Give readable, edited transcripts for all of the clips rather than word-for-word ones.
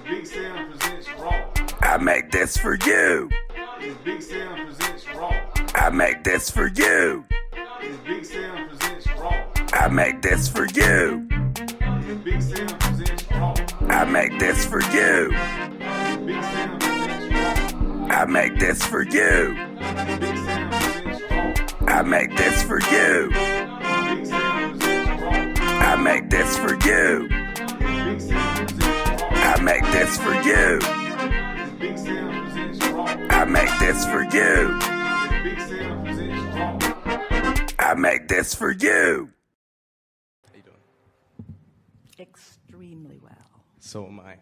Big Sam presents Raw. I make this for you. Big Sam presents Raw. I make this for you. Big Sam presents Raw. I make this for you. Big Sam presents Raw. I make this for you. Big Sam presents Raw. I make this for you. Big Sam presents Raw. I make this for you. Big Sam presents Raw. I make this for you. Big Sam presents Raw. I make this for you. Big Sam presents Raw. I make this for you. Big Sam presents Raw. I make this for you. How you doing? Extremely well. So am I.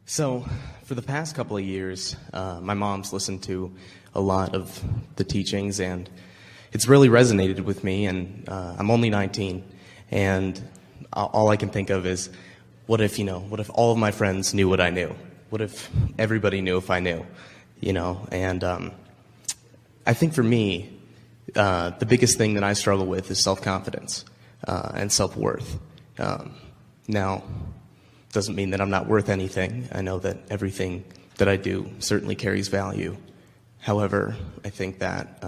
So, for the past couple of years, my mom's listened to a lot of the teachings, and it's really resonated with me, and I'm only 19, and all I can think of is, what if all of my friends knew what I knew? What if everybody knew if I knew? And I think for me, the biggest thing that I struggle with is self-confidence and self-worth. Now, doesn't mean that I'm not worth anything. I know that everything that I do certainly carries value. However, I think that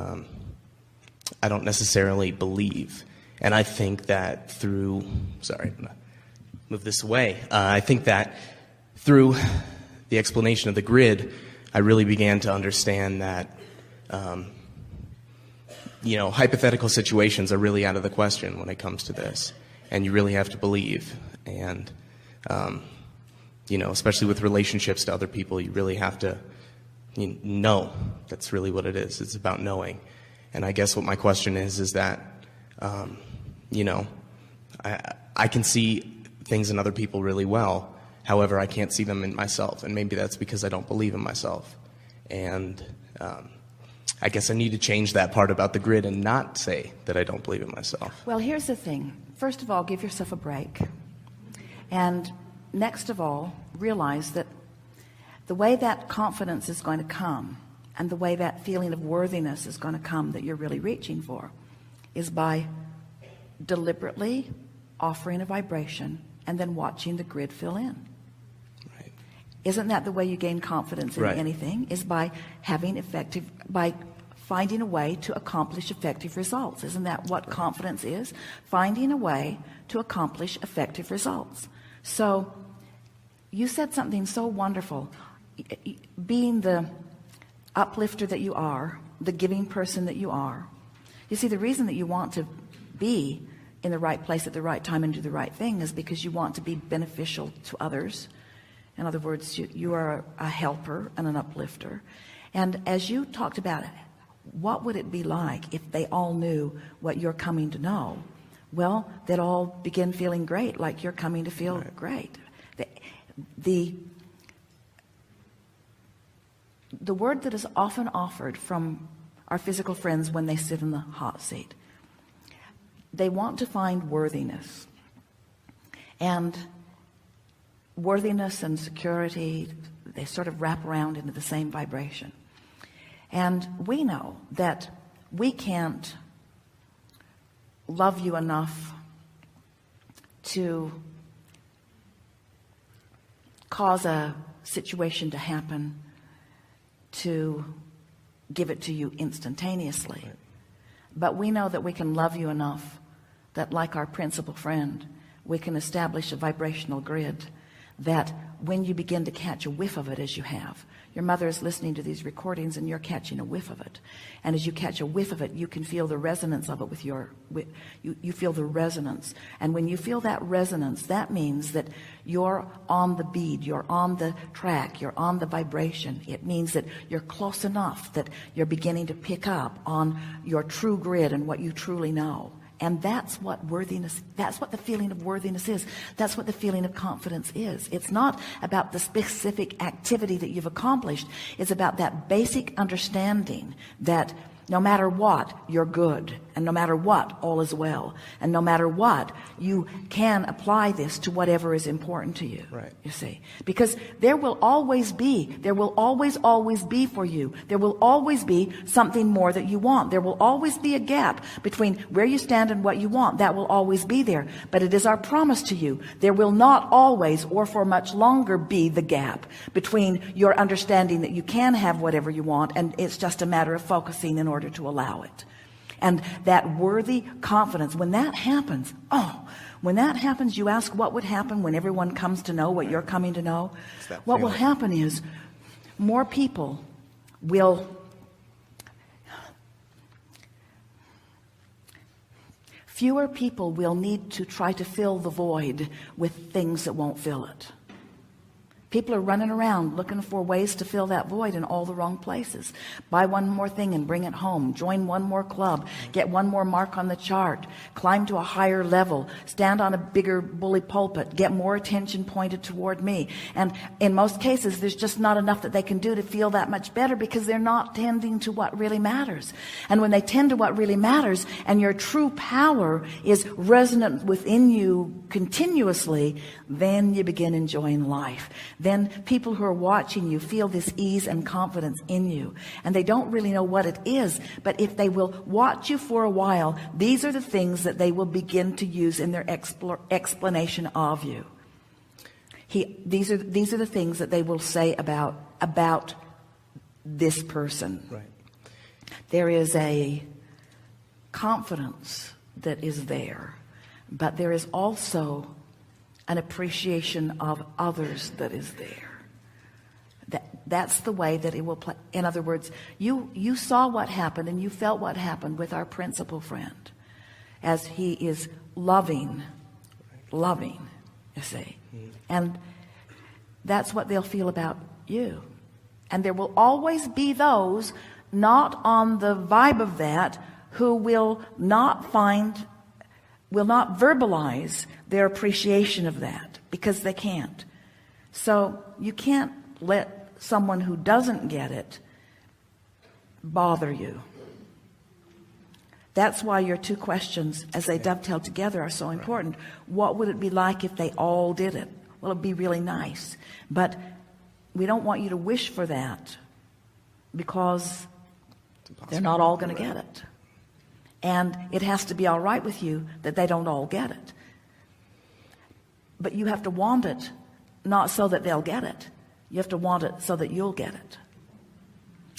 I don't necessarily believe. And I think that through, I'm going to move this away. I think that through the explanation of the grid, I really began to understand that, hypothetical situations are really out of the question when it comes to this. And you really have to believe. And, especially with relationships to other people, you really have to know. That's really what it is. It's about knowing. And I guess what my question is that, I can see things in other people really well. However, I can't see them in myself. And maybe that's because I don't believe in myself. And I guess I need to change that part about the grid and not say that I don't believe in myself. Well, here's the thing. First of all, give yourself a break. And next of all, realize that the way that confidence is going to come and the way that feeling of worthiness is going to come that you're really reaching for is by deliberately offering a vibration and then watching the grid fill in. Right. Isn't that the way you gain confidence in Right. anything? Is by finding a way to accomplish effective results. Isn't that what confidence is? Finding a way to accomplish effective results. So you said something so wonderful. Being the uplifter that you are, the giving person that you are. You see, the reason that you want to be in the right place at the right time and do the right thing is because you want to be beneficial to others. In other words, you are a helper and an uplifter. And as you talked about it, what would it be like if they all knew what you're coming to know? Well, they'd all begin feeling great, like you're coming to feel great. The word that is often offered from our physical friends when they sit in the hot seat, they want to find worthiness. And worthiness and security, they sort of wrap around into the same vibration. And we know that we can't love you enough to cause a situation to happen to give it to you instantaneously. Right. But we know that we can love you enough that, like our principal friend, we can establish a vibrational grid that when you begin to catch a whiff of it, as you have, your mother is listening to these recordings and you're catching a whiff of it. And as you catch a whiff of it, you can feel the resonance of it you feel the resonance. And when you feel that resonance, that means that you're on the bead, you're on the track, you're on the vibration. It means that you're close enough that you're beginning to pick up on your true grid and what you truly know. And that's what worthiness, that's what the feeling of worthiness is. That's what the feeling of confidence is. It's not about the specific activity that you've accomplished. It's about that basic understanding that no matter what, you're good. And no matter what, all is well. And no matter what, you can apply this to whatever is important to you. Right. You see, because there will always be for you. There will always be something more that you want. There will always be a gap between where you stand and what you want. That will always be there. But it is our promise to you. There will not always or for much longer be the gap between your understanding that you can have whatever you want, and it's just a matter of focusing in order to allow it. And that worthy confidence, when that happens, you ask what would happen when everyone comes to know what you're coming to know. What will happen is more people will fewer people will need to try to fill the void with things that won't fill it. People are running around looking for ways to fill that void in all the wrong places. Buy one more thing and bring it home. Join one more club. Get one more mark on the chart. Climb to a higher level. Stand on a bigger bully pulpit. Get more attention pointed toward me. And in most cases, there's just not enough that they can do to feel that much better, because they're not tending to what really matters. And when they tend to what really matters, and your true power is resonant within you continuously, then you begin enjoying life. Then people who are watching you feel this ease and confidence in you, and they don't really know what it is, but if they will watch you for a while, these are the things that they will begin to use in their explanation of you. These are the things that they will say about this person. Right. There is a confidence that is there, but there is also an appreciation of others that is there. That's the way that it will play. In other words, you saw what happened and you felt what happened with our principal friend, as he is loving, you see. And that's what they'll feel about you. And there will always be those not on the vibe of that who will not verbalize their appreciation of that, because they can't. So you can't let someone who doesn't get it bother you. That's why your two questions, as they dovetail together, are so important. What would it be like if they all did it? Well, it'd be really nice. But we don't want you to wish for that, because they're not all going to get it. And it has to be all right with you that they don't all get it. But you have to want it, not so that they'll get it. You have to want it so that you'll get it.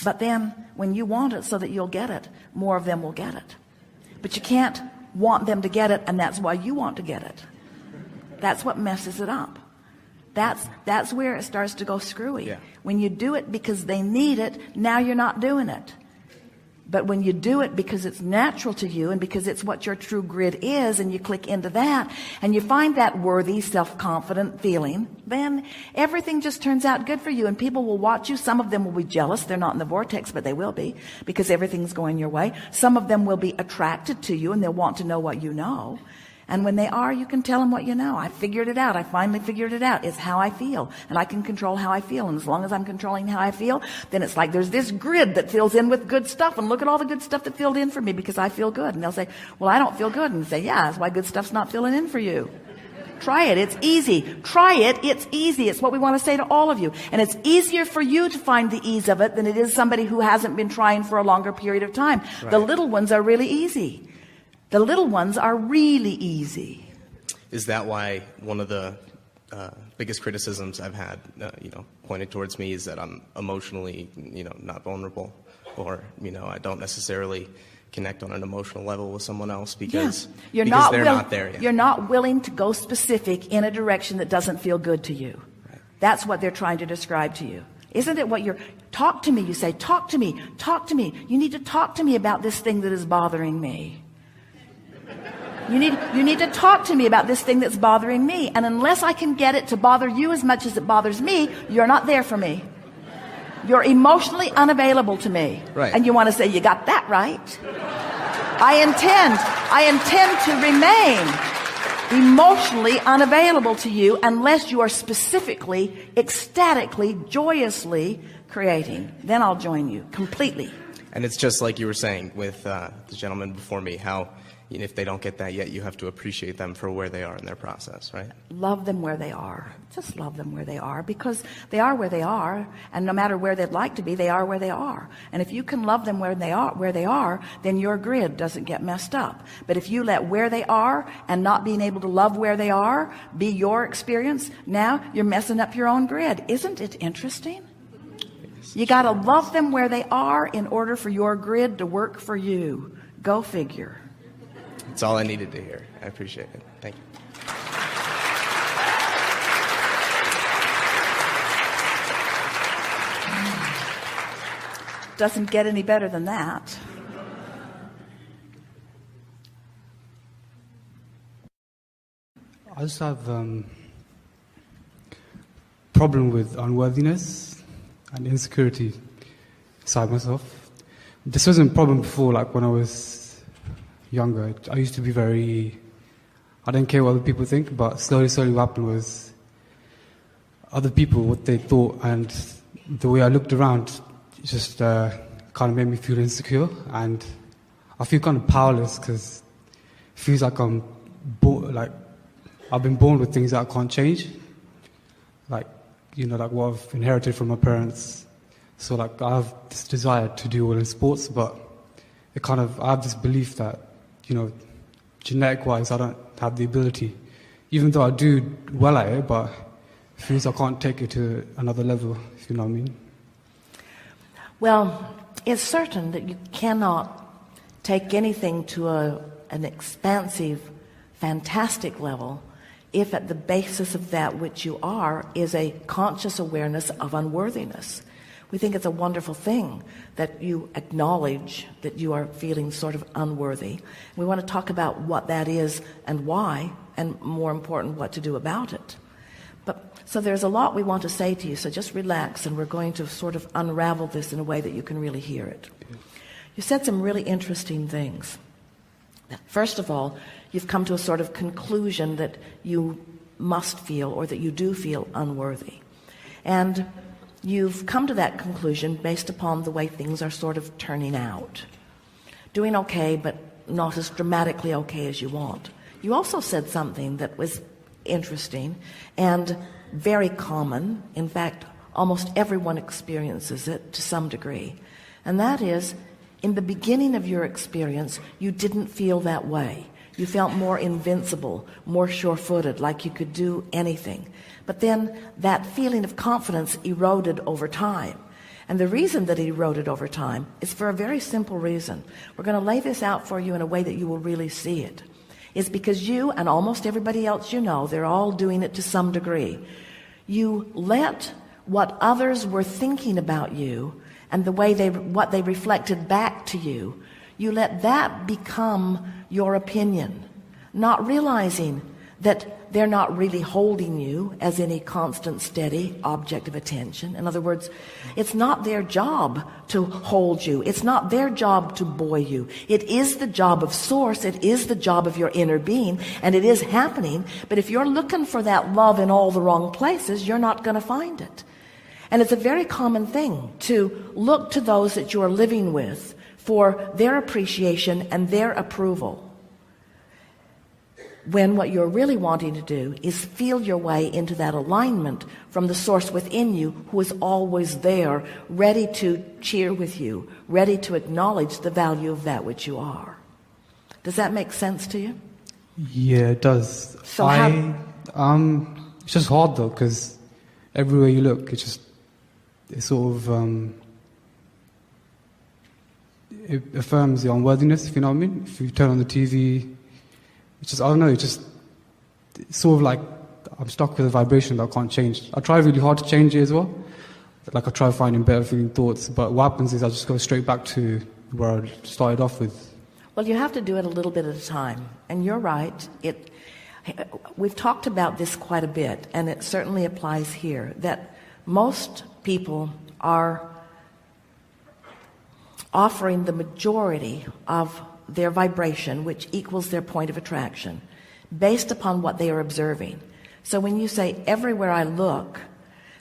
But then when you want it so that you'll get it, more of them will get it. But you can't want them to get it, and that's why you want to get it. That's what messes it up. That's where it starts to go screwy. Yeah. When you do it because they need it, now you're not doing it. But when you do it because it's natural to you and because it's what your true grid is, and you click into that and you find that worthy, self-confident feeling, then everything just turns out good for you, and people will watch you. Some of them will be jealous. They're not in the vortex, but they will be, because everything's going your way. Some of them will be attracted to you, and they'll want to know what you know. And when they are, you can tell them what you know. I figured it out. I finally figured it out. It's how I feel, and I can control how I feel. And as long as I'm controlling how I feel, then it's like there's this grid that fills in with good stuff, and look at all the good stuff that filled in for me because I feel good. And they'll say, well, I don't feel good. And say, yeah, that's why good stuff's not filling in for you. Try it. It's easy. Try it. It's easy. It's what we want to say to all of you. And it's easier for you to find the ease of it than it is somebody who hasn't been trying for a longer period of time. Right. The little ones are really easy. The little ones are really easy. Is that why one of the biggest criticisms I've had, pointed towards me is that I'm emotionally, not vulnerable, or, I don't necessarily connect on an emotional level with someone else because they're not there yet. You're not willing to go specific in a direction that doesn't feel good to you. Right. That's what they're trying to describe to you. Isn't it what talk to me, you say, talk to me. You need to talk to me about this thing that is bothering me. You need to talk to me about this thing that's bothering me. And unless I can get it to bother you as much as it bothers me, you're not there for me. You're emotionally unavailable to me. Right. And you want to say, you got that right. I intend to remain emotionally unavailable to you unless you are specifically, ecstatically, joyously creating. Then I'll join you completely. And it's just like you were saying with the gentleman before me, how if they don't get that yet, you have to appreciate them for where they are in their process, right? Love them where they are. Just love them where they are, because they are where they are, and no matter where they'd like to be, they are where they are. And if you can love them where they are, then your grid doesn't get messed up. But if you let where they are and not being able to love where they are be your experience, now you're messing up your own grid. Isn't it interesting? You got to love them where they are in order for your grid to work for you. Go figure. That's all I needed to hear. I appreciate it. Thank you. Doesn't get any better than that. I just have problem with unworthiness and insecurity inside myself. This wasn't a problem before, like when I was younger. I used to be I didn't care what other people think, but slowly what happened was other people, what they thought, and the way I looked around, it just kind of made me feel insecure, and I feel kind of powerless because it feels like I've been born with things that I can't change, like what I've inherited from my parents. So I have this desire to do well in sports, but I have this belief that genetic-wise I don't have the ability, even though I do well at it, but it feels I can't take it to another level, if you know what I mean. Well, it's certain that you cannot take anything to an expansive, fantastic level if at the basis of that which you are is a conscious awareness of unworthiness. We think it's a wonderful thing that you acknowledge that you are feeling sort of unworthy. We want to talk about what that is and why, and more important, what to do about it. So there's a lot we want to say to you, so just relax, and we're going to sort of unravel this in a way that you can really hear it. You said some really interesting things. First of all, you've come to a sort of conclusion that you must feel, or that you do feel, unworthy. And you've come to that conclusion based upon the way things are sort of turning out. Doing okay, but not as dramatically okay as you want. You also said something that was interesting and very common. In fact, almost everyone experiences it to some degree. And that is, in the beginning of your experience, you didn't feel that way. You felt more invincible, more sure-footed, like you could do anything. But then that feeling of confidence eroded over time. And the reason that it eroded over time is for a very simple reason. We're going to lay this out for you in a way that you will really see it. It's because you and almost everybody else you know, they're all doing it to some degree. You let what others were thinking about you and what they reflected back to you, you let that become your opinion, not realizing that they're not really holding you as any constant, steady object of attention. In other words, it's not their job to hold you. It's not their job to buoy you. It is the job of Source. It is the job of your inner being, and it is happening. But if you're looking for that love in all the wrong places, you're not going to find it. And it's a very common thing to look to those that you are living with for their appreciation and their approval, when what you're really wanting to do is feel your way into that alignment from the Source within you, who is always there, ready to cheer with you, ready to acknowledge the value of that which you are. Does that make sense to you? Yeah, it does. So it's just hard though, because everywhere you look, it sort of it affirms your unworthiness, if you know what I mean. If you turn on the TV, it's sort of like I'm stuck with a vibration that I can't change. I try really hard to change it as well. I try finding better feeling thoughts, but what happens is I just go straight back to where I started off with. Well, you have to do it a little bit at a time. And you're right. We've talked about this quite a bit, and it certainly applies here, that most people are offering the majority of their vibration, which equals their point of attraction, based upon what they are observing. So when you say, everywhere I look,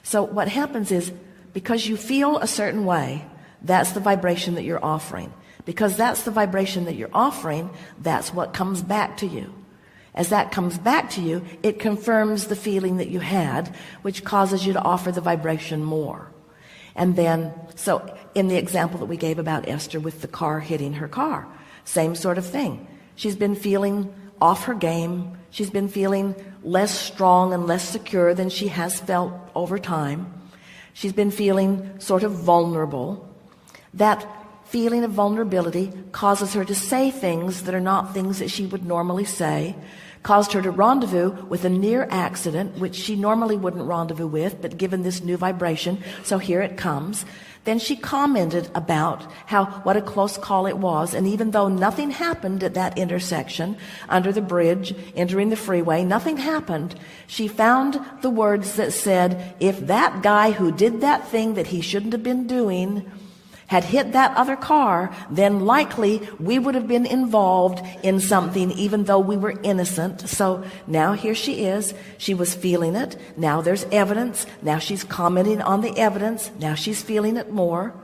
so what happens is, because you feel a certain way, that's the vibration that you're offering. Because that's the vibration that you're offering, that's what comes back to you. As that comes back to you, it confirms the feeling that you had, which causes you to offer the vibration more. And then, so in the example that we gave about Esther with the car hitting her car, same sort of thing. She's been feeling off her game. She's been feeling less strong and less secure than she has felt over time. She's been feeling sort of vulnerable. That feeling of vulnerability causes her to say things that are not things that she would normally say, caused her to rendezvous with a near accident, which she normally wouldn't rendezvous with, but given this new vibration, so here it comes. Then she commented about what a close call it was, and even though nothing happened at that intersection, under the bridge, entering the freeway, nothing happened, she found the words that said, if that guy who did that thing that he shouldn't have been doing had hit that other car, then likely we would have been involved in something even though we were innocent. So now here she is. She was feeling it. Now there's evidence. Now she's commenting on the evidence. Now she's feeling it more.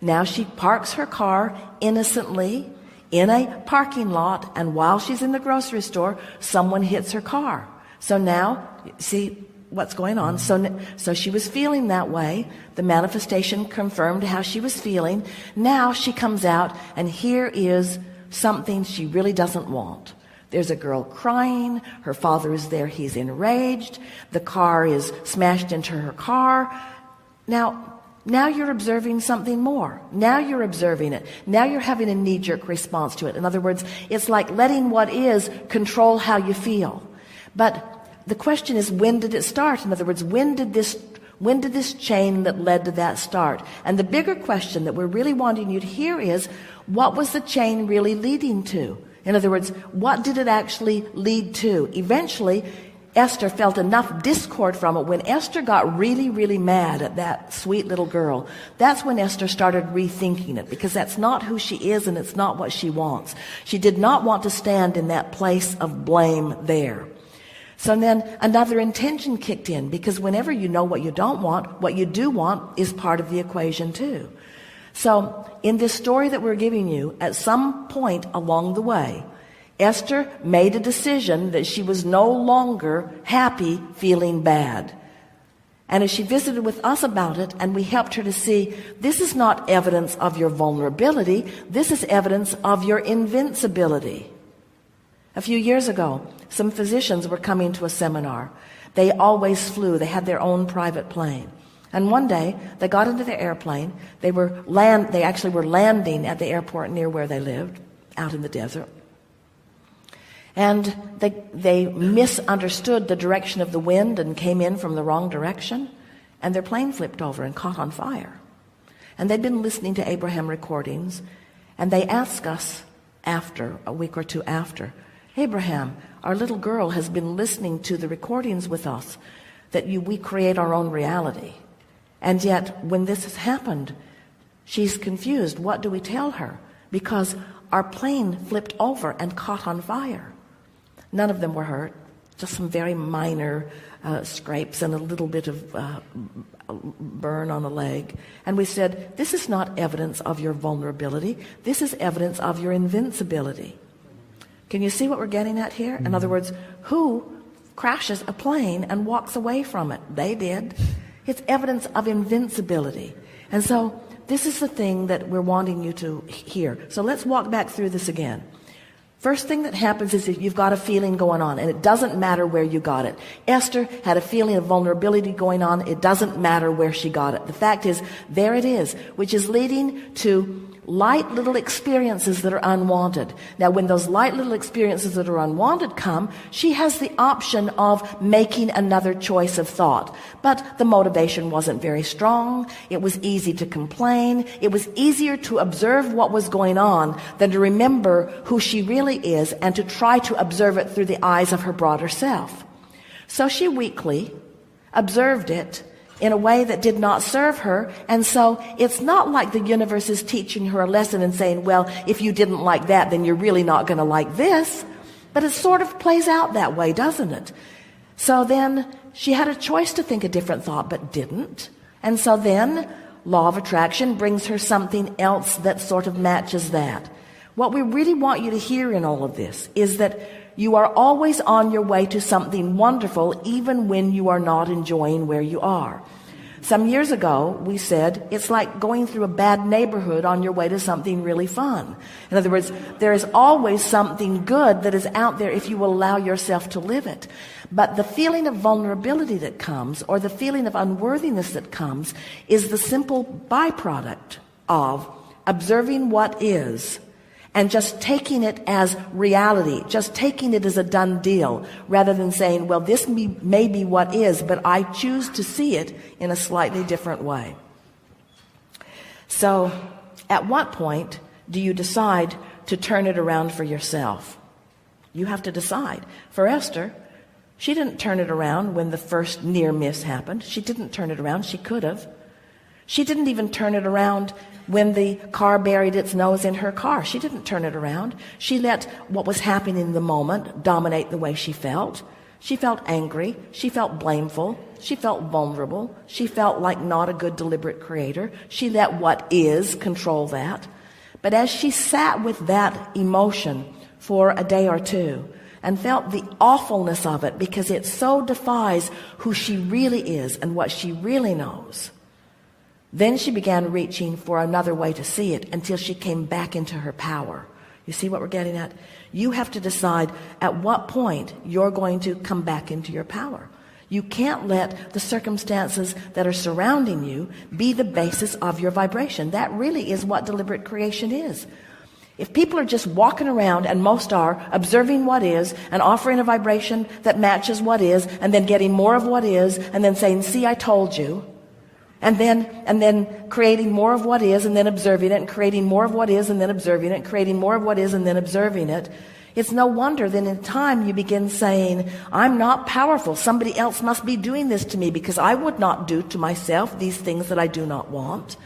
Now she parks her car innocently in a parking lot, and while she's in the grocery store, someone hits her car. So now, see what's going on. So she was feeling that way. The manifestation confirmed how she was feeling. Now she comes out, and here is something she really doesn't want. There's a girl crying. Her father is there. He's enraged. The car is smashed into her car. Now you're observing something more. Now you're observing it. Now you're having a knee-jerk response to it. In other words, it's like letting what is control how you feel. But the question is, when did it start? In other words, when did this chain that led to that start? And the bigger question that we're really wanting you to hear is, what was the chain really leading to? In other words, what did it actually lead to? Eventually, Esther felt enough discord from it. When Esther got really, really mad at that sweet little girl, that's when Esther started rethinking it, because that's not who she is and it's not what she wants. She did not want to stand in that place of blame there. So then another intention kicked in, because whenever you know what you don't want, what you do want is part of the equation too. So in this story that we're giving you, at some point along the way, Esther made a decision that she was no longer happy feeling bad. And as she visited with us about it, and we helped her to see, this is not evidence of your vulnerability, this is evidence of your invincibility. A few years ago, some physicians were coming to a seminar. They always flew. They had their own private plane. And one day, they got into their airplane. They actually were landing at the airport near where they lived, out in the desert. And they misunderstood the direction of the wind and came in from the wrong direction. And their plane flipped over and caught on fire. And they'd been listening to Abraham recordings. And they asked us a week or two after, Abraham, our little girl has been listening to the recordings with us, that we create our own reality. And yet, when this has happened, she's confused. What do we tell her? Because our plane flipped over and caught on fire. None of them were hurt, just some very minor scrapes and a little bit of burn on the leg. And we said, this is not evidence of your vulnerability. This is evidence of your invincibility. Can you see what we're getting at here? In other words, who crashes a plane and walks away from it? They did. It's evidence of invincibility. And so this is the thing that we're wanting you to hear. So let's walk back through this again. First thing that happens is that you've got a feeling going on, and it doesn't matter where you got it. Esther had a feeling of vulnerability going on. It doesn't matter where she got it. The fact is, there it is, which is leading to light little experiences that are unwanted. Now, when those light little experiences that are unwanted come, she has the option of making another choice of thought. But the motivation wasn't very strong. It was easy to complain. It was easier to observe what was going on than to remember who she really is and to try to observe it through the eyes of her broader self. So she weakly observed it in a way that did not serve her. And so it's not like the universe is teaching her a lesson and saying, well, if you didn't like that, then you're really not going to like this. But it sort of plays out that way, doesn't it? So then she had a choice to think a different thought, but didn't. And so then law of attraction brings her something else that sort of matches that. What we really want you to hear in all of this is that you are always on your way to something wonderful, even when you are not enjoying where you are. Some years ago, we said it's like going through a bad neighborhood on your way to something really fun. In other words, there is always something good that is out there if you will allow yourself to live it. But the feeling of vulnerability that comes, or the feeling of unworthiness that comes, is the simple byproduct of observing what is and just taking it as reality, just taking it as a done deal, rather than saying, well, this may be what is, but I choose to see it in a slightly different way. So, at what point do you decide to turn it around for yourself? You have to decide. For Esther, she didn't turn it around when the first near miss happened. She didn't turn it around. She could have. She didn't even turn it around when the car buried its nose in her car. She didn't turn it around. She let what was happening in the moment dominate the way she felt. She felt angry. She felt blameful. She felt vulnerable. She felt like not a good deliberate creator. She let what is control that. But as she sat with that emotion for a day or two and felt the awfulness of it, because it so defies who she really is and what she really knows, then she began reaching for another way to see it until she came back into her power. You see what we're getting at? You have to decide at what point you're going to come back into your power. You can't let the circumstances that are surrounding you be the basis of your vibration. That really is what deliberate creation is. If people are just walking around, and most are, observing what is and offering a vibration that matches what is, and then getting more of what is, and then saying, see, I told you, and then creating more of what is, and then observing it, and creating more of what is, and then observing it, creating more of what is, and then observing it, it's no wonder that in time you begin saying, I'm not powerful. Somebody else must be doing this to me, because I would not do to myself these things that I do not want.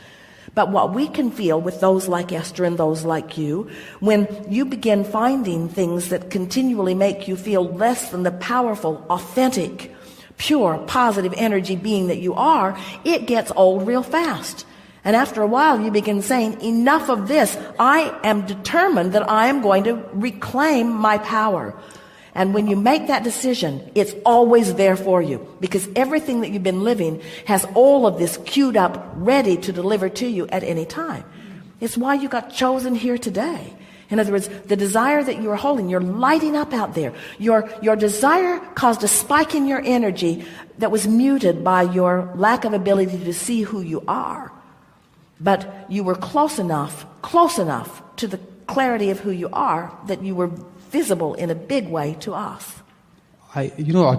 But what we can feel with those like Esther and those like you, when you begin finding things that continually make you feel less than the powerful, authentic, pure, positive energy being that you are, it gets old real fast. And after a while, you begin saying, enough of this. I am determined that I am going to reclaim my power. And when you make that decision, it's always there for you, because everything that you've been living has all of this queued up, ready to deliver to you at any time. It's why you got chosen here today. In other words, the desire that you are holding, you're lighting up out there. Your desire caused a spike in your energy that was muted by your lack of ability to see who you are. But you were close enough to the clarity of who you are that you were visible in a big way to us. I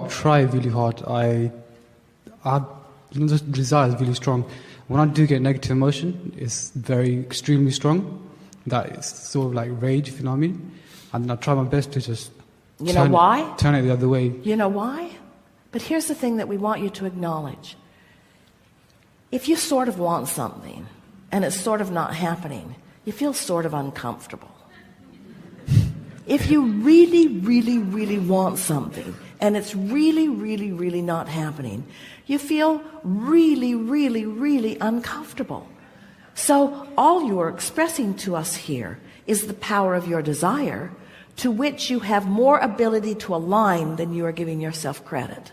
try really hard. The desire is really strong. When I do get negative emotion, it's extremely strong. That is sort of like rage, if you know what I mean. And I try my best to just turn it the other way. You know why? But here's the thing that we want you to acknowledge. If you sort of want something and it's sort of not happening, you feel sort of uncomfortable. If you really, really, really want something and it's really, really, really not happening, you feel really, really, really uncomfortable. So all you are expressing to us here is the power of your desire, to which you have more ability to align than you are giving yourself credit.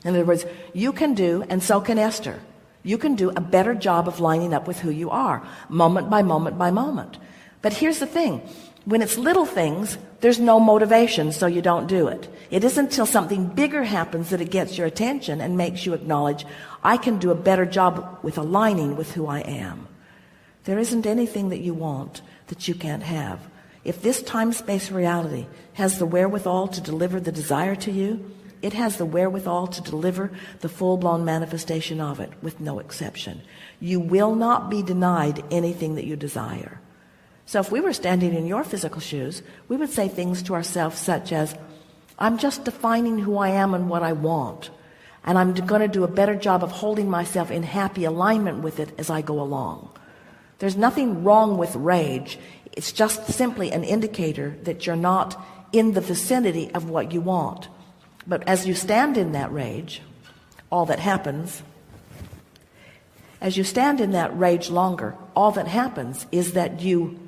In other words, you can do, and so can Esther, you can do a better job of lining up with who you are, moment by moment by moment. But here's the thing. When it's little things, there's no motivation, so you don't do it. It isn't until something bigger happens that it gets your attention and makes you acknowledge, I can do a better job with aligning with who I am. There isn't anything that you want that you can't have. If this time-space reality has the wherewithal to deliver the desire to you, it has the wherewithal to deliver the full-blown manifestation of it, with no exception. You will not be denied anything that you desire. So if we were standing in your physical shoes, we would say things to ourselves such as, I'm just defining who I am and what I want, and I'm going to do a better job of holding myself in happy alignment with it as I go along. There's nothing wrong with rage. It's just simply an indicator that you're not in the vicinity of what you want. But as you stand in that rage, all that happens As you stand in that rage longer, all that happens is that you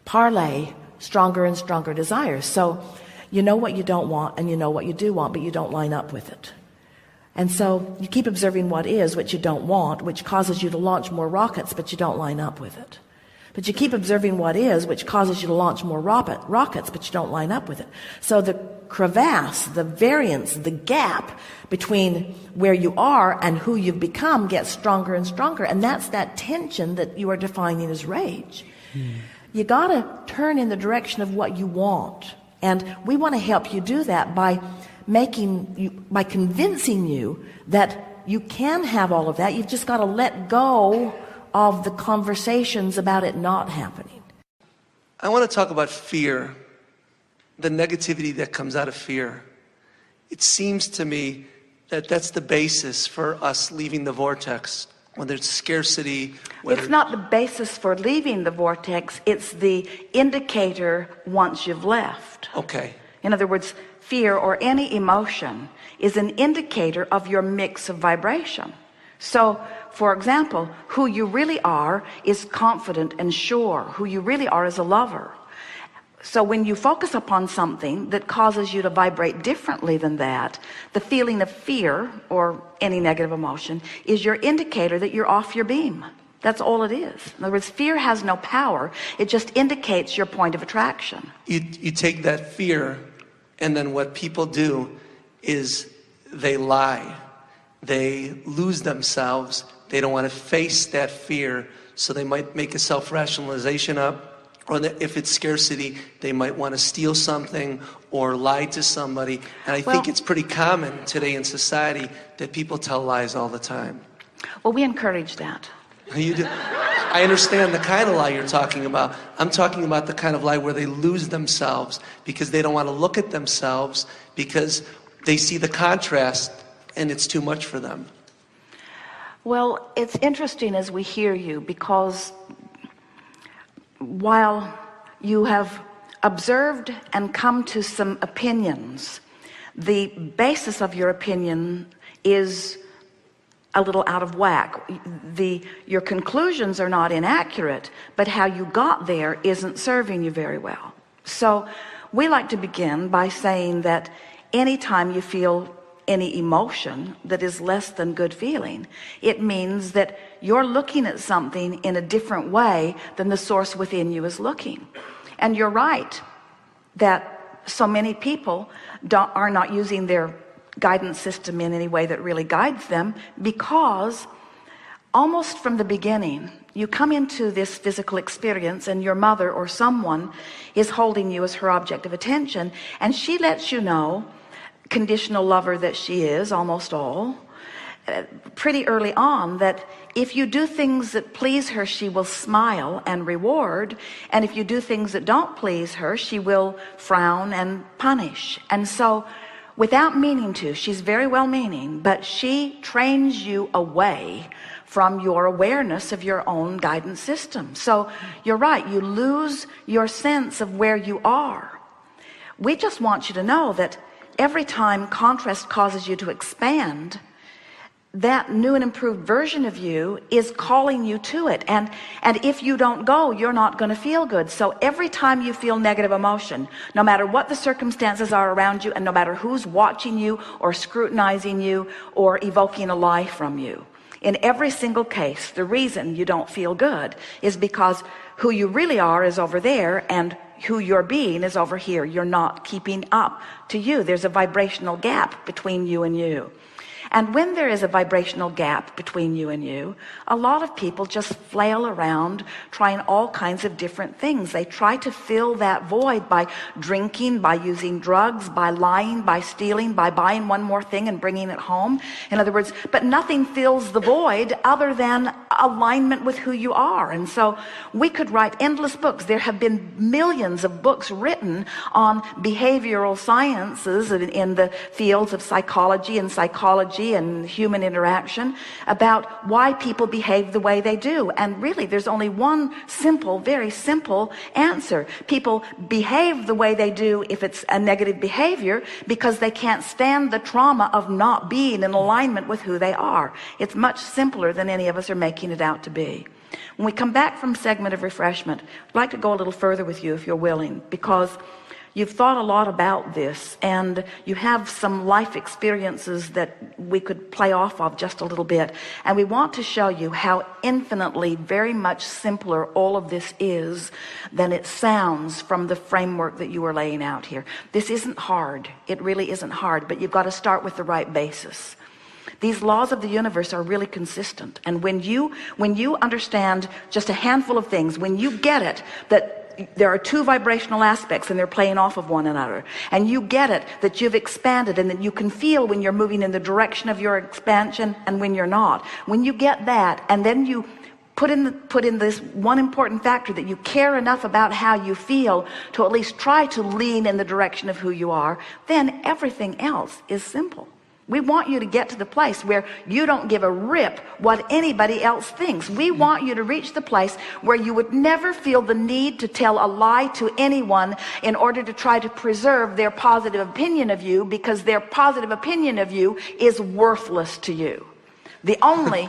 parlay stronger and stronger desires. So you know what you don't want and you know what you do want, but you don't line up with it. And so you keep observing what is, which you don't want, which causes you to launch more rockets, but you don't line up with it. But you keep observing what is, which causes you to launch more rockets, but you don't line up with it. So the crevasse, the variance, the gap between where you are and who you've become gets stronger and stronger. And that's that tension that you are defining as rage. You got to turn in the direction of what you want. And we want to help you do that by convincing you that you can have all of that. You've just got to let go of the conversations about it not happening. I want to talk about fear, the negativity that comes out of fear. It seems to me that that's the basis for us leaving the vortex, whether it's scarcity. It's not the basis for leaving the vortex, it's the indicator once you've left. Okay. In other words, fear or any emotion is an indicator of your mix of vibration. So, for example, who you really are is confident and sure. Who you really are is a lover. So when you focus upon something that causes you to vibrate differently than that, the feeling of fear or any negative emotion is your indicator that you're off your beam. That's all it is. In other words, fear has no power. It just indicates your point of attraction. You take that fear, and then what people do is they lie. They lose themselves. They don't want to face that fear, so they might make a self-rationalization up. Or that if it's scarcity, they might want to steal something or lie to somebody. And I think it's pretty common today in society that people tell lies all the time. Well, we encourage that. You do. I understand the kind of lie you're talking about. I'm talking about the kind of lie where they lose themselves because they don't want to look at themselves because they see the contrast and it's too much for them. Well, it's interesting as we hear you, because while you have observed and come to some opinions, the basis of your opinion is a little out of whack. Your conclusions are not inaccurate, but how you got there isn't serving you very well. So we like to begin by saying that anytime you feel any emotion that is less than good feeling, it means that you're looking at something in a different way than the source within you is looking. And you're right that so many people are not using their guidance system in any way that really guides them, because almost from the beginning you come into this physical experience and your mother or someone is holding you as her object of attention, and she lets you know, conditional lover that she is, almost all, pretty early on, that if you do things that please her, she will smile and reward, and if you do things that don't please her, she will frown and punish. And so, without meaning to, she's very well meaning, but she trains you away from your awareness of your own guidance system. So you're right, you lose your sense of where you are. We just want you to know that every time contrast causes you to expand, that new and improved version of you is calling you to it. And if you don't go, you're not going to feel good. So every time you feel negative emotion, no matter what the circumstances are around you, and no matter who's watching you or scrutinizing you or evoking a lie from you, in every single case, the reason you don't feel good is because who you really are is over there, and who you're being is over here. You're not keeping up to you. There's a vibrational gap between you and you. And when there is a vibrational gap between you and you, a lot of people just flail around trying all kinds of different things. They try to fill that void by drinking, by using drugs, by lying, by stealing, by buying one more thing and bringing it home. In other words, but nothing fills the void other than alignment with who you are. And so we could write endless books. There have been millions of books written on behavioral sciences in the fields of psychology and psychology psychology and human interaction about why people behave the way they do. And really, there's only one simple, very simple answer. People behave the way they do if it's a negative behavior because they can't stand the trauma of not being in alignment with who they are. It's much simpler than any of us are making it out to be. When we come back from segment of refreshment, I'd like to go a little further with you if you're willing, because you've thought a lot about this and you have some life experiences that we could play off of just a little bit. And we want to show you how infinitely, very much simpler all of this is than it sounds from the framework that you are laying out here. This isn't hard. It really isn't hard, but you've got to start with the right basis. These laws of the universe are really consistent. And when you understand just a handful of things, when you get it, that there are two vibrational aspects and they're playing off of one another, and you get it that you've expanded and that you can feel when you're moving in the direction of your expansion and when you're not. When you get that, and then you put in this one important factor, that you care enough about how you feel to at least try to lean in the direction of who you are, then everything else is simple. We want you to get to the place where you don't give a rip what anybody else thinks. We want you to reach the place where you would never feel the need to tell a lie to anyone in order to try to preserve their positive opinion of you, because their positive opinion of you is worthless to you. The only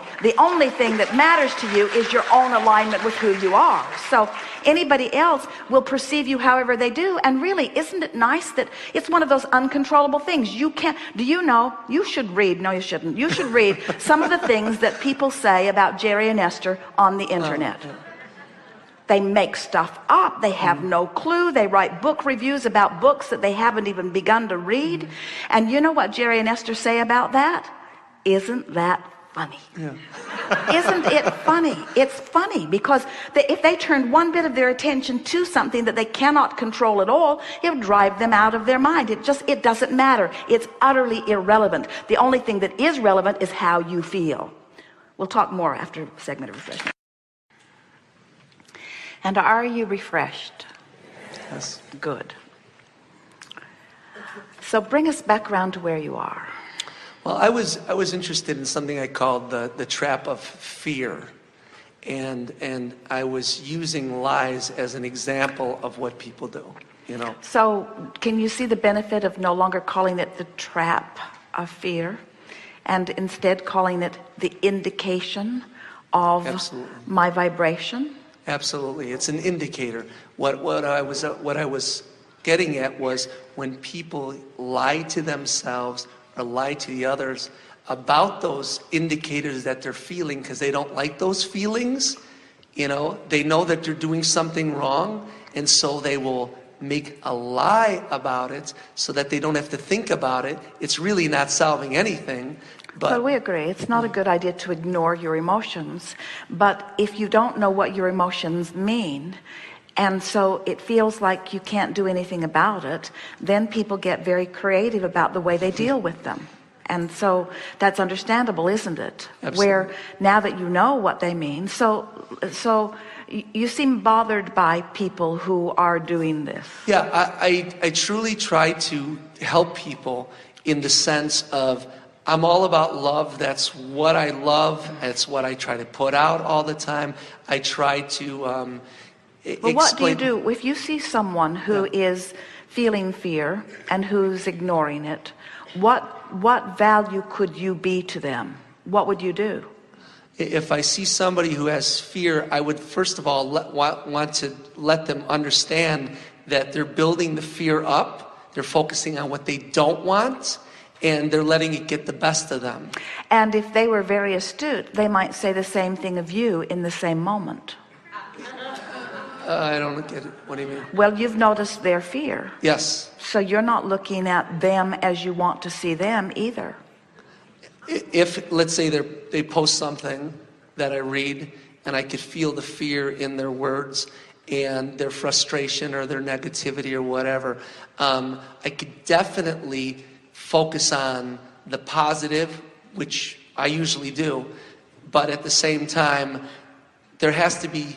thing that matters to you is your own alignment with who you are. So anybody else will perceive you however they do. And really, isn't it nice that it's one of those uncontrollable things? You can't, do you know, you should read, no you shouldn't, you should read some of the things that people say about Jerry and Esther on the internet. They make stuff up. They have no clue. They write book reviews about books that they haven't even begun to read. And you know what Jerry and Esther say about that? Isn't that funny? Yeah. Isn't it funny? It's funny because if they turned one bit of their attention to something that they cannot control at all, it would drive them out of their mind. It doesn't matter. It's utterly irrelevant. The only thing that is relevant is how you feel. We'll talk more after a segment of refreshment. And are you refreshed? Yes. Good. So bring us back around to where you are. Well, I was interested in something I called the trap of fear, and I was using lies as an example of what people do. You know. So, can you see the benefit of no longer calling it the trap of fear, and instead calling it the indication of Absolutely. My vibration? Absolutely, it's an indicator. What I was getting at was when people lie to themselves or lie to the others about those indicators that they're feeling because they don't like those feelings. You know, they know that they're doing something wrong, and so they will make a lie about it so that they don't have to think about it. It's really not solving anything. But we agree. It's not a good idea to ignore your emotions. But if you don't know what your emotions mean, and so it feels like you can't do anything about it, then people get very creative about the way they deal with them. And so that's understandable, isn't it? Absolutely. Where now that you know what they mean, so you seem bothered by people who are doing this. Yeah, I truly try to help people in the sense of I'm all about love. That's what I love. That's what I try to put out all the time. I try to But what do you do if you see someone who is feeling fear and who's ignoring it? What value could you be to them? What would you do? If I see somebody who has fear, I would first of all want to let them understand that they're building the fear up. They're focusing on what they don't want, and they're letting it get the best of them. And if they were very astute, they might say the same thing of you in the same moment. I don't get it. What do you mean? Well, you've noticed their fear. Yes. So you're not looking at them as you want to see them either. If, let's say, they post something that I read, and I could feel the fear in their words and their frustration or their negativity or whatever, I could definitely focus on the positive, which I usually do, but at the same time, there has to be,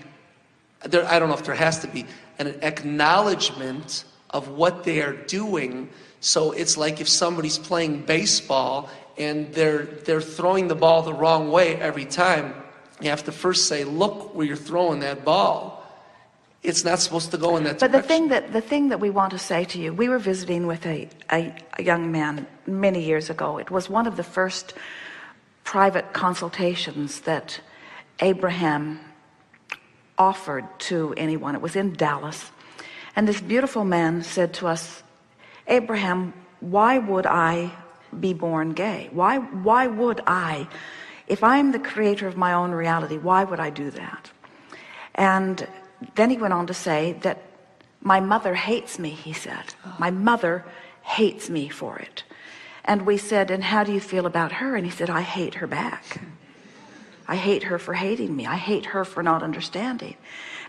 I don't know if there has to be, an acknowledgement of what they are doing So it's like if somebody's playing baseball and they're throwing the ball the wrong way every time, you have to first say, look where you're throwing that ball. It's not supposed to go in that But direction. the thing that we want to say to you, we were visiting with a young man many years ago. It was one of the first private consultations that Abraham offered to anyone. It was in Dallas. And this beautiful man said to us, Abraham, why would I be born gay? Why would I, if I'm the creator of my own reality, why would I do that? And then he went on to say that my mother hates me, he said. My mother hates me for it. And we said, and how do you feel about her? And he said, I hate her back. I hate her for hating me. I hate her for not understanding.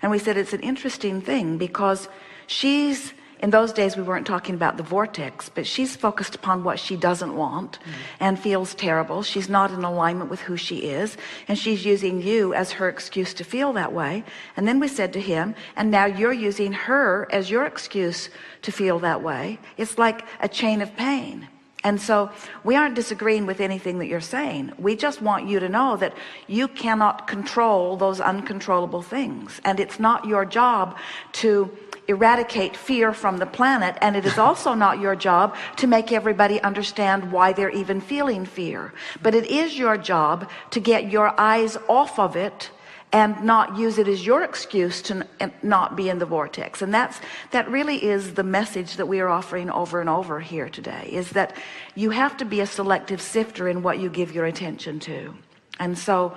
And we said, it's an interesting thing because she's, in those days we weren't talking about the vortex, but she's focused upon what she doesn't want and feels terrible. She's not in alignment with who she is, and she's using you as her excuse to feel that way. And then we said to him, and now you're using her as your excuse to feel that way. It's like a chain of pain. And so we aren't disagreeing with anything that you're saying. We just want you to know that you cannot control those uncontrollable things, and it's not your job to eradicate fear from the planet, and it is also not your job to make everybody understand why they're even feeling fear. But it is your job to get your eyes off of it and not use it as your excuse to not be in the vortex. And that really is the message that we are offering over and over here today, is that you have to be a selective sifter in what you give your attention to. And so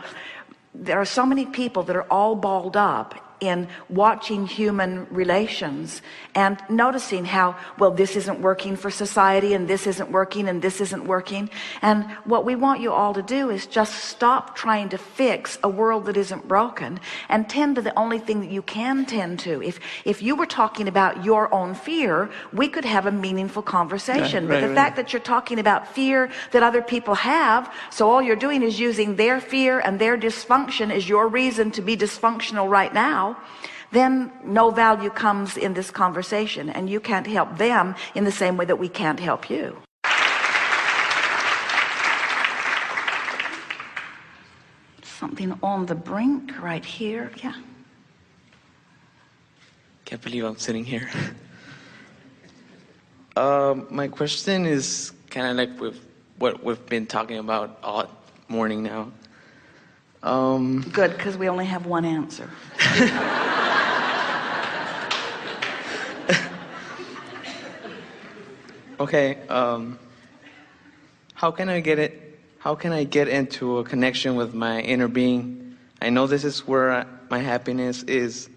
there are so many people that are all balled up in watching human relations and noticing how, well, this isn't working for society, and this isn't working, and this isn't working. And what we want you all to do is just stop trying to fix a world that isn't broken and tend to the only thing that you can tend to. If you were talking about your own fear, we could have a meaningful conversation. But the fact that you're talking about fear that other people have, so all you're doing is using their fear and their dysfunction as your reason to be dysfunctional right now, then no value comes in this conversation, and you can't help them in the same way that we can't help you. Something on the brink right here. Yeah. Can't believe I'm sitting here. My question is kind of like with what we've been talking about all morning now. Good, because we only have one answer. Okay, how can I get into a connection with my inner being? I know this is where my happiness is.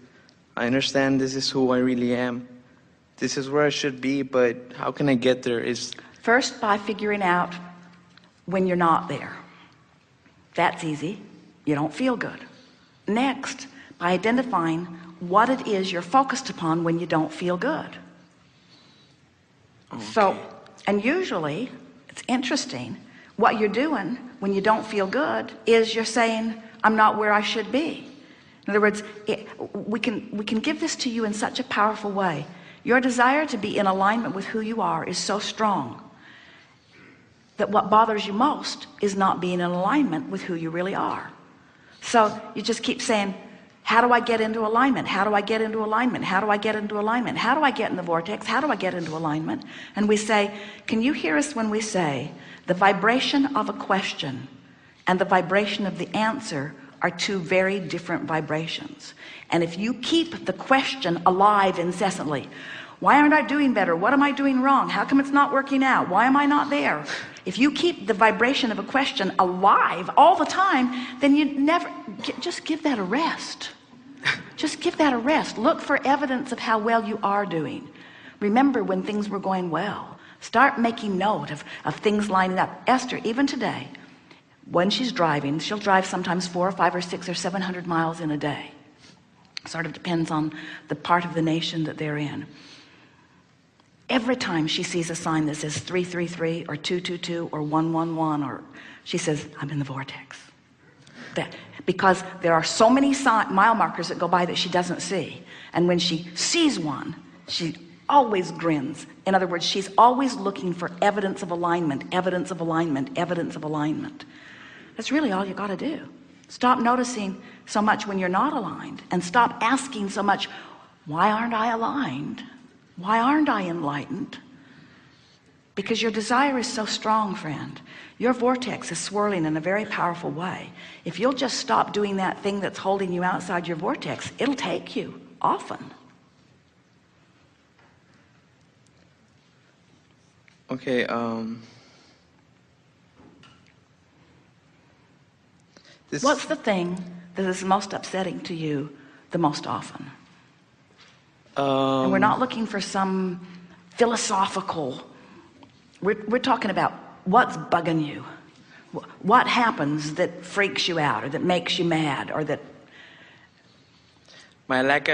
I understand this is who I really am. This is where I should be, but how can I get there? First, by figuring out when you're not there. That's easy. You don't feel good. Next, by identifying what it is you're focused upon when you don't feel good. Okay. So, and usually, it's interesting, what you're doing when you don't feel good is you're saying, I'm not where I should be. In other words, we can give this to you in such a powerful way. Your desire to be in alignment with who you are is so strong that what bothers you most is not being in alignment with who you really are. So you just keep saying, how do I get into alignment? How do I get into alignment? How do I get into alignment? How do I get in the vortex? How do I get into alignment? And we say, can you hear us when we say the vibration of a question and the vibration of the answer are two very different vibrations? And if you keep the question alive incessantly, why aren't I doing better? What am I doing wrong? How come it's not working out? Why am I not there? If you keep the vibration of a question alive all the time, then you never, just give that a rest. Just give that a rest. Look for evidence of how well you are doing. Remember when things were going well. Start making note of things lining up. Esther, even today, when she's driving, she'll drive sometimes 4 or 5 or 6 or 700 miles in a day. Sort of depends on the part of the nation that they're in. Every time she sees a sign that says 333 or 222 or 111, or she says, I'm in the vortex. Because there are so many mile markers that go by that she doesn't see. And when she sees one, she always grins. In other words, she's always looking for evidence of alignment, evidence of alignment, evidence of alignment. That's really all you got to do. Stop noticing so much when you're not aligned, and stop asking so much, why aren't I aligned? Why aren't I enlightened? Because your desire is so strong, friend. Your vortex is swirling in a very powerful way. If you'll just stop doing that thing that's holding you outside your vortex, it'll take you often. Okay, What's the thing that is most upsetting to you the most often? And we're not looking for some philosophical, we're talking about what's bugging you. What happens that freaks you out, or that makes you mad, or that... my lack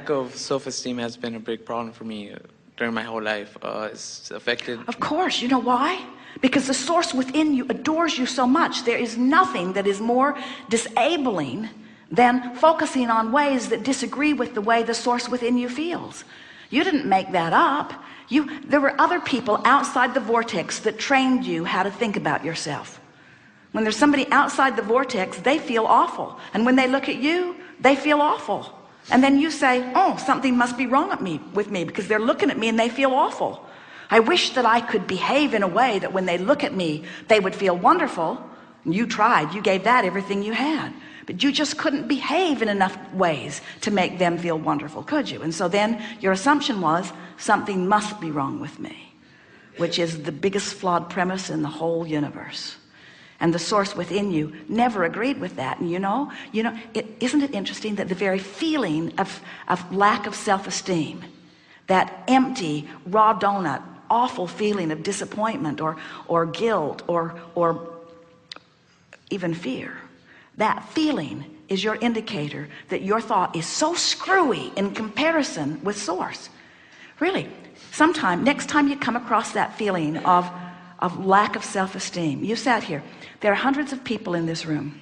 of self-esteem has been a big problem for me during my whole life. It's affected. Of course, you know why? Because the source within you adores you so much. There is nothing that is more disabling than focusing on ways that disagree with the way the source within you feels. You didn't make that up. There were other people outside the vortex that trained you how to think about yourself. When there's somebody outside the vortex, they feel awful. And when they look at you, they feel awful. And then you say, oh, something must be wrong with me because they're looking at me and they feel awful. I wish that I could behave in a way that when they look at me, they would feel wonderful. And you tried, you gave that everything you had. But you just couldn't behave in enough ways to make them feel wonderful, could you? And so then your assumption was, something must be wrong with me, which is the biggest flawed premise in the whole universe. And the source within you never agreed with that. And isn't it interesting that the very feeling of lack of self-esteem, that empty, raw donut, awful feeling of disappointment or guilt or even fear, that feeling is your indicator that your thought is so screwy in comparison with source. Really, next time you come across that feeling of lack of self-esteem, you sat here, there are hundreds of people in this room,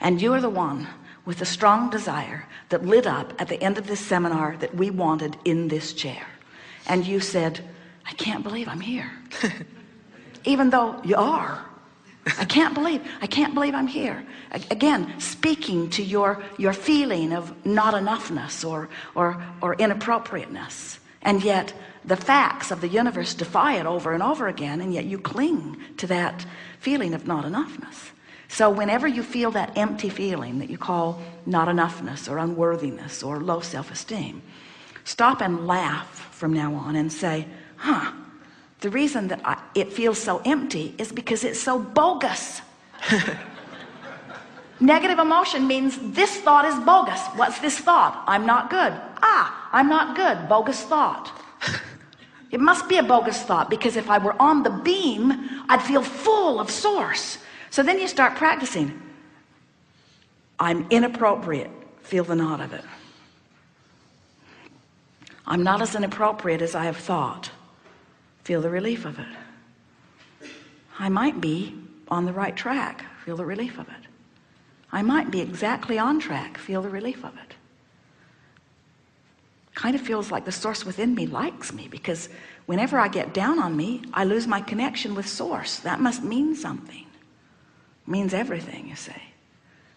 and you are the one with the strong desire that lit up at the end of this seminar that we wanted in this chair. And you said, I can't believe I'm here. Even though you are. I can't believe I'm here. Again, speaking to your feeling of not enoughness or inappropriateness. And yet the facts of the universe defy it over and over again, and yet you cling to that feeling of not enoughness. So whenever you feel that empty feeling that you call not enoughness or unworthiness or low self-esteem, stop and laugh from now on and say, the reason that it feels so empty is because it's so bogus. Negative emotion means this thought is bogus. What's this thought? I'm not good. I'm not good. Bogus thought. It must be a bogus thought, because if I were on the beam, I'd feel full of source. So then you start practicing. I'm inappropriate. Feel the knot of it. I'm not as inappropriate as I have thought. Feel the relief of it. I might be on the right track. Feel the relief of it. I might be exactly on track. Feel the relief of it. Kind of feels like the source within me likes me, because whenever I get down on me, I lose my connection with source. That must mean something. It means everything, you see.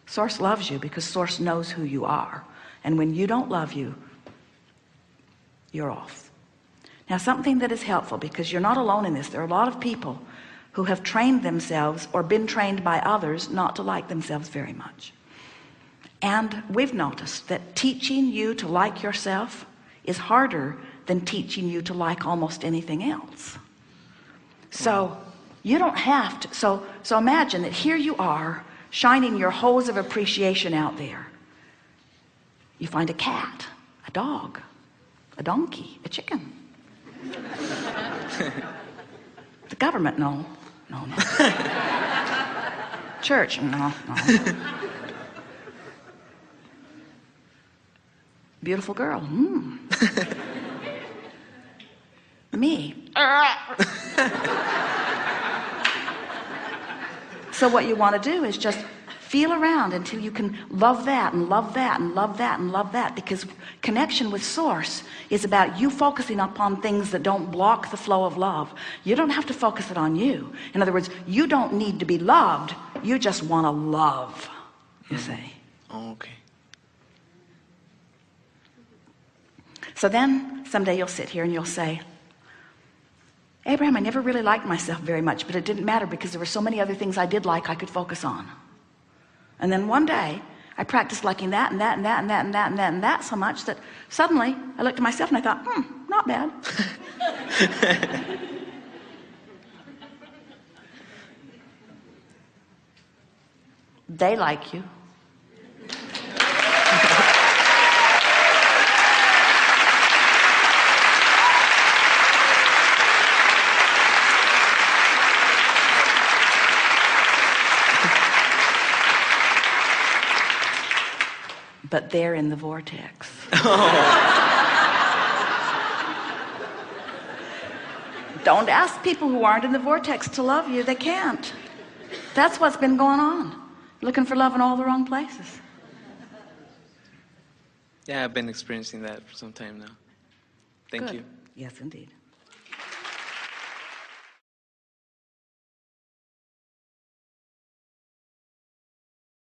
Source loves you because source knows who you are. And when you don't love you, you're off. Now, something that is helpful, because you're not alone in this. There are a lot of people who have trained themselves or been trained by others not to like themselves very much. And we've noticed that teaching you to like yourself is harder than teaching you to like almost anything else. So you don't have to. So imagine that here you are shining your hose of appreciation out there. You find a cat, a dog, a donkey, a chicken. The government, no. Church, no. Beautiful girl, Me. So what you want to do is just Feel around until you can love that and love that and love that and love that, because connection with Source is about you focusing upon things that don't block the flow of love. You don't have to focus it on you. In other words, you don't need to be loved. You just want to love, you see. Oh, okay. So then someday you'll sit here and you'll say, Abraham, I never really liked myself very much, but it didn't matter because there were so many other things I did like I could focus on. And then one day I practiced liking that and that and that and that and that and that and that so much that suddenly I looked at myself and I thought, not bad. They like you. But they're in the vortex. Don't ask people who aren't in the vortex to love you. They can't. That's what's been going on. Looking for love in all the wrong places. Yeah, I've been experiencing that for some time now. Thank Good. you. Yes, indeed.